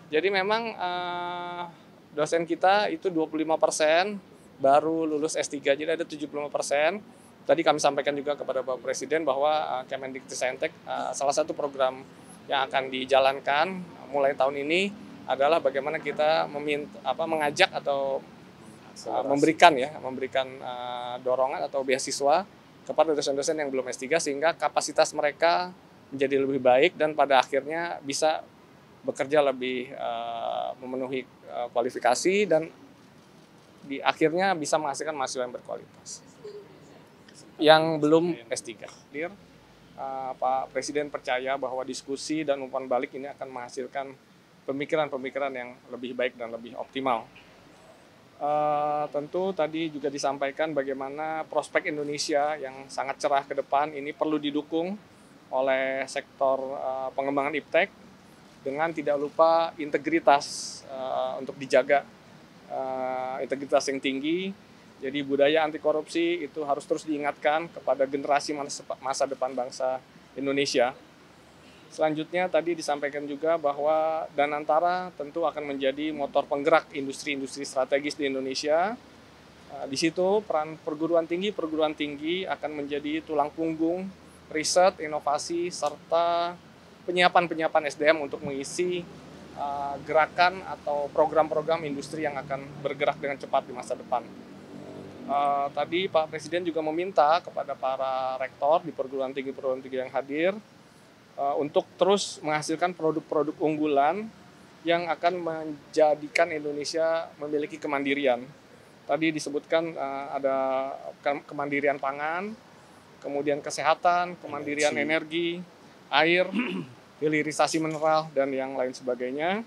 Jadi memang dosen kita itu 25% baru lulus S3, jadi ada 75%. Tadi kami sampaikan juga kepada Bapak Presiden bahwa Kemendikbudristek salah satu program yang akan dijalankan mulai tahun ini adalah bagaimana kita mengajak atau memberikan dorongan atau beasiswa kepada dosen-dosen yang belum S3 sehingga kapasitas mereka menjadi lebih baik dan pada akhirnya bisa bekerja lebih memenuhi kualifikasi dan di akhirnya bisa menghasilkan mahasiswa yang berkualitas. Yang belum S3. Pak Presiden percaya bahwa diskusi dan umpan balik ini akan menghasilkan pemikiran-pemikiran yang lebih baik dan lebih optimal. Tentu tadi juga disampaikan bagaimana prospek Indonesia yang sangat cerah ke depan ini perlu didukung oleh sektor pengembangan iptek dengan tidak lupa integritas untuk dijaga integritas yang tinggi. Jadi budaya anti korupsi itu harus terus diingatkan kepada generasi masa depan bangsa Indonesia. Selanjutnya tadi disampaikan juga bahwa Danantara tentu akan menjadi motor penggerak industri-industri strategis di Indonesia. Di situ peran perguruan tinggi akan menjadi tulang punggung riset, inovasi, serta penyiapan SDM untuk mengisi gerakan atau program-program industri yang akan bergerak dengan cepat di masa depan. Tadi Pak Presiden juga meminta kepada para rektor di perguruan tinggi yang hadir untuk terus menghasilkan produk-produk unggulan yang akan menjadikan Indonesia memiliki kemandirian. Tadi disebutkan ada kemandirian pangan, kemudian kesehatan, kemandirian energi, air, hilirisasi mineral, dan yang lain sebagainya.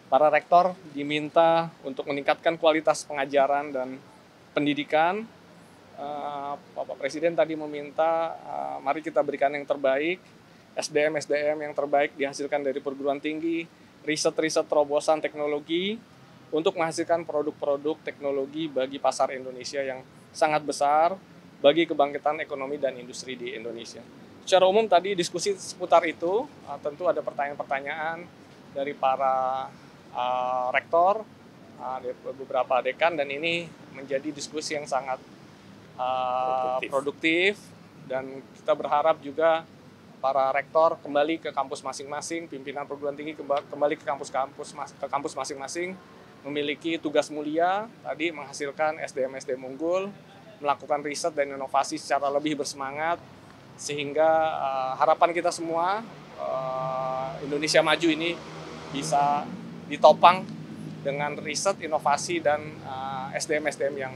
Para rektor diminta untuk meningkatkan kualitas pengajaran dan pendidikan. Bapak Presiden tadi meminta mari kita berikan yang terbaik, SDM yang terbaik dihasilkan dari perguruan tinggi, riset terobosan teknologi untuk menghasilkan produk-produk teknologi bagi pasar Indonesia yang sangat besar bagi kebangkitan ekonomi dan industri di Indonesia. Secara umum tadi diskusi seputar itu, tentu ada pertanyaan-pertanyaan dari para rektor, dari beberapa dekan, dan ini menjadi diskusi yang sangat produktif dan kita berharap juga para rektor kembali ke kampus masing-masing, pimpinan perguruan tinggi kembali ke kampus masing-masing, memiliki tugas mulia tadi menghasilkan SDM unggul, melakukan riset dan inovasi secara lebih bersemangat sehingga harapan kita semua Indonesia maju ini bisa ditopang dengan riset, inovasi dan SDM yang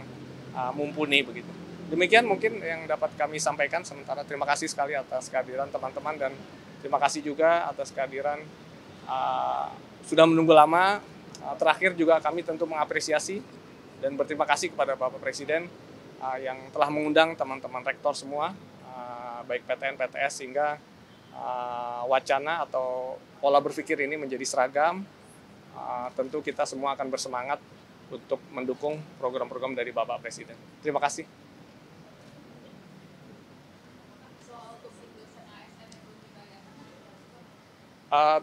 mumpuni begitu. Demikian mungkin yang dapat kami sampaikan sementara. Terima kasih sekali atas kehadiran teman-teman dan terima kasih juga atas kehadiran sudah menunggu lama. Terakhir juga kami tentu mengapresiasi dan berterima kasih kepada Bapak Presiden yang telah mengundang teman-teman rektor semua, baik PTN, PTS, sehingga wacana atau pola berpikir ini menjadi seragam. Tentu kita semua akan bersemangat untuk mendukung program-program dari Bapak Presiden. Terima kasih.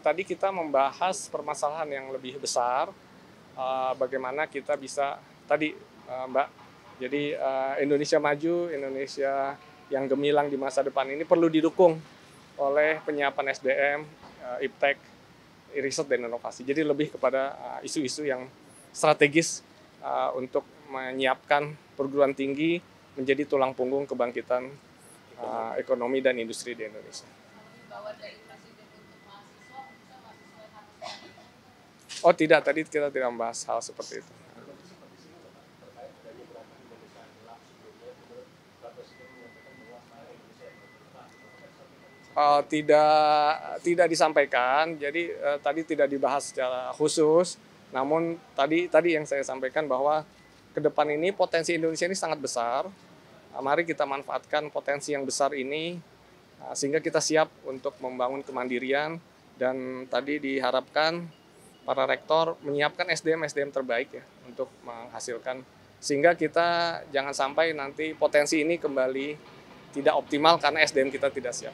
Tadi kita membahas permasalahan yang lebih besar, bagaimana kita bisa, tadi Mbak, jadi Indonesia maju, Indonesia yang gemilang di masa depan ini perlu didukung oleh penyiapan SDM, iptek, riset dan inovasi. Jadi lebih kepada isu-isu yang strategis untuk menyiapkan perguruan tinggi menjadi tulang punggung kebangkitan ekonomi dan industri di Indonesia. Oh tidak, tadi kita tidak membahas hal seperti itu. Tidak disampaikan, jadi tadi tidak dibahas secara khusus. Namun tadi yang saya sampaikan bahwa ke depan ini potensi Indonesia ini sangat besar. Mari kita manfaatkan potensi yang besar ini sehingga kita siap untuk membangun kemandirian, dan tadi diharapkan para rektor menyiapkan SDM terbaik ya untuk menghasilkan, sehingga kita jangan sampai nanti potensi ini kembali tidak optimal karena SDM kita tidak siap.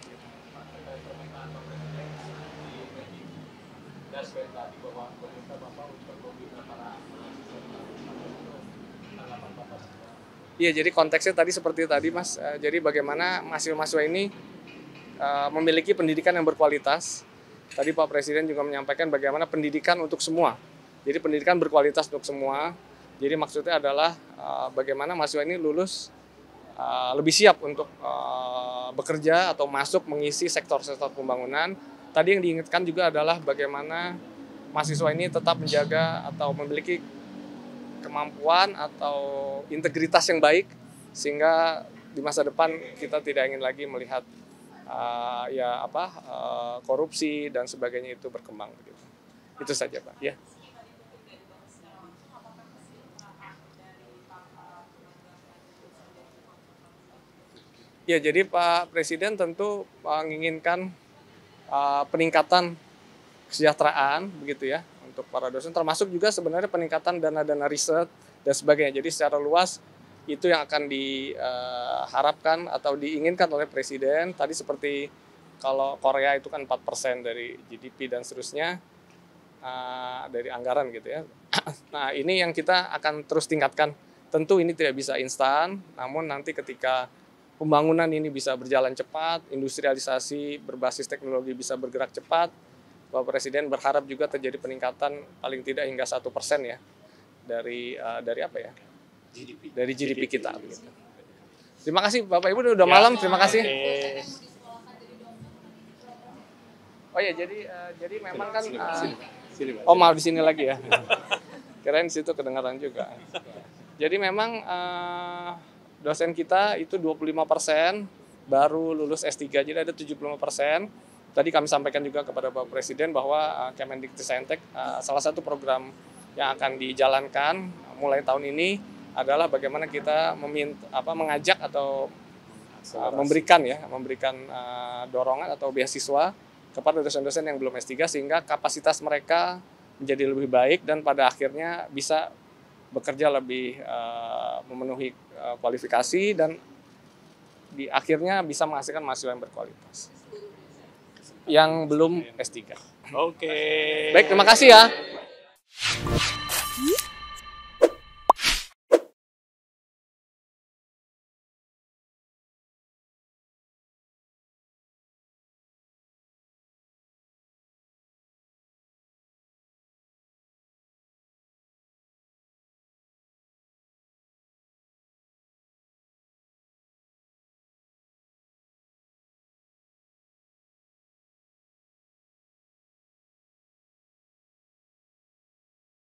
Tegas dari tadi bahwa pemerintah Bapak untuk membina para mahasiswa. Tanggapan Bapak? Iya, jadi konteksnya tadi seperti tadi Mas. Jadi bagaimana mahasiswa-mahasiswa ini memiliki pendidikan yang berkualitas. Tadi Pak Presiden juga menyampaikan bagaimana pendidikan untuk semua. Jadi pendidikan berkualitas untuk semua. Jadi maksudnya adalah bagaimana mahasiswa ini lulus lebih siap untuk bekerja atau masuk mengisi sektor-sektor pembangunan. Tadi yang diingatkan juga adalah bagaimana mahasiswa ini tetap menjaga atau memiliki kemampuan atau integritas yang baik sehingga di masa depan kita tidak ingin lagi melihat korupsi dan sebagainya itu berkembang. Itu saja Pak. Ya. Ya, jadi Pak Presiden tentu menginginkan peningkatan kesejahteraan begitu ya untuk para dosen, termasuk juga sebenarnya peningkatan dana-dana riset dan sebagainya. Jadi secara luas itu yang akan diharapkan atau diinginkan oleh Presiden. Tadi seperti kalau Korea itu kan 4% dari GDP dan seterusnya dari anggaran gitu ya. Nah ini yang kita akan terus tingkatkan. Tentu ini tidak bisa instan, namun nanti ketika pembangunan ini bisa berjalan cepat, industrialisasi berbasis teknologi bisa bergerak cepat, Bapak Presiden berharap juga terjadi peningkatan paling tidak hingga 1% ya dari apa ya? GDP. Dari GDP kita. Begitu. Terima kasih Bapak Ibu, udah malam. Terima kasih. Oh ya, jadi memang kan. Oh maaf di sini lagi ya. Kirain di situ kedengaran juga. Jadi memang dosen kita itu 25% baru lulus S3, jadi ada 75%. Tadi kami sampaikan juga kepada Bapak Presiden bahwa Kemendikbudristek salah satu program yang akan dijalankan mulai tahun ini adalah bagaimana kita mengajak atau memberikan dorongan atau beasiswa kepada dosen-dosen yang belum S3 sehingga kapasitas mereka menjadi lebih baik dan pada akhirnya bisa bekerja lebih memenuhi kualifikasi dan di akhirnya bisa menghasilkan mahasiswa yang berkualitas yang belum S3. Oke. Baik, terima kasih ya.